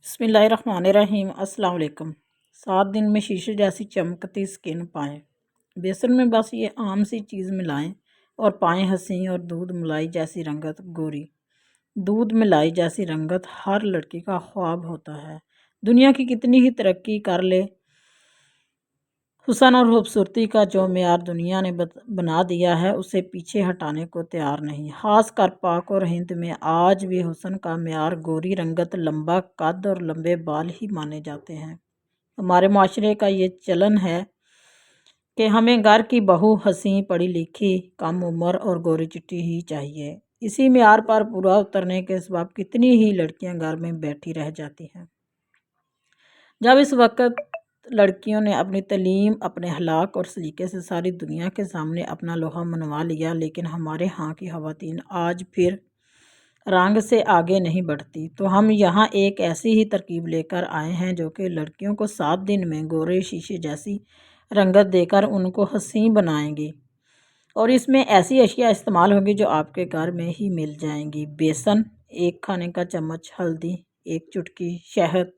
بسم اللہ الرحمن الرحیم۔ السلام علیکم۔ 7 دن میں شیشے جیسی چمکتی سکن پائیں۔ بیسن میں بس یہ عام سی چیز ملائیں اور پائیں حسین اور دودھ ملائی جیسی رنگت گوری۔ دودھ ملائی جیسی رنگت ہر لڑکی کا خواب ہوتا ہے۔ دنیا کی کتنی ہی ترقی کر لے، حسن اور خوبصورتی کا جو معیار دنیا نے بنا دیا ہے اسے پیچھے ہٹانے کو تیار نہیں۔ خاص کر پاک اور ہند میں آج بھی حسن کا معیار گوری رنگت، لمبا قد اور لمبے بال ہی مانے جاتے ہیں۔ ہمارے معاشرے کا یہ چلن ہے کہ ہمیں گھر کی بہو حسین، پڑھی لکھی، کم عمر اور گوری چٹی ہی چاہیے۔ اسی معیار پر پورا اترنے کے سبب کتنی ہی لڑکیاں گھر میں بیٹھی رہ جاتی ہیں۔ جب اس وقت لڑکیوں نے اپنی تعلیم، اپنے اخلاق اور سلیقے سے ساری دنیا کے سامنے اپنا لوہا منوا لیا، لیکن ہمارے ہاں کی خواتین آج پھر رنگ سے آگے نہیں بڑھتی، تو ہم یہاں ایک ایسی ہی ترکیب لے کر آئے ہیں جو کہ لڑکیوں کو 7 دن میں گورے شیشے جیسی رنگت دے کر ان کو حسین بنائیں گی، اور اس میں ایسی اشیاء استعمال ہوں گی جو آپ کے گھر میں ہی مل جائیں گی۔ بیسن 1 کھانے کا چمچ، ہلدی 1 چٹکی، شہد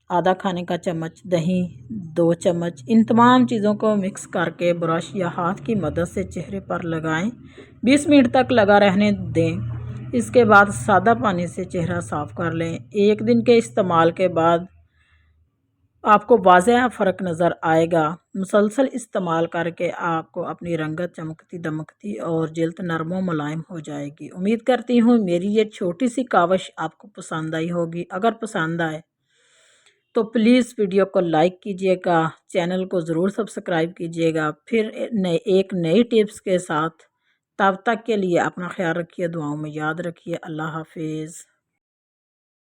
آدھا کھانے کا چمچ، دہی 2 چمچ۔ ان تمام چیزوں کو مکس کر کے برش یا ہاتھ کی مدد سے چہرے پر لگائیں، 20 منٹ تک لگا رہنے دیں۔ اس کے بعد سادہ پانی سے چہرہ صاف کر لیں۔ 1 دن کے استعمال کے بعد آپ کو واضح فرق نظر آئے گا۔ مسلسل استعمال کر کے آپ کو اپنی رنگت چمکتی دمکتی اور جلد نرم و ملائم ہو جائے گی۔ امید کرتی ہوں میری یہ چھوٹی سی کاوش آپ کو پسند آئی ہوگی۔ اگر پسند آئے تو پلیز ویڈیو کو لائک کیجیے گا، چینل کو ضرور سبسکرائب کیجیے گا۔ پھر ایک نئی ٹپس کے ساتھ، تب تک کے لیے اپنا خیال رکھیے، دعاؤں میں یاد رکھیے۔ اللہ حافظ۔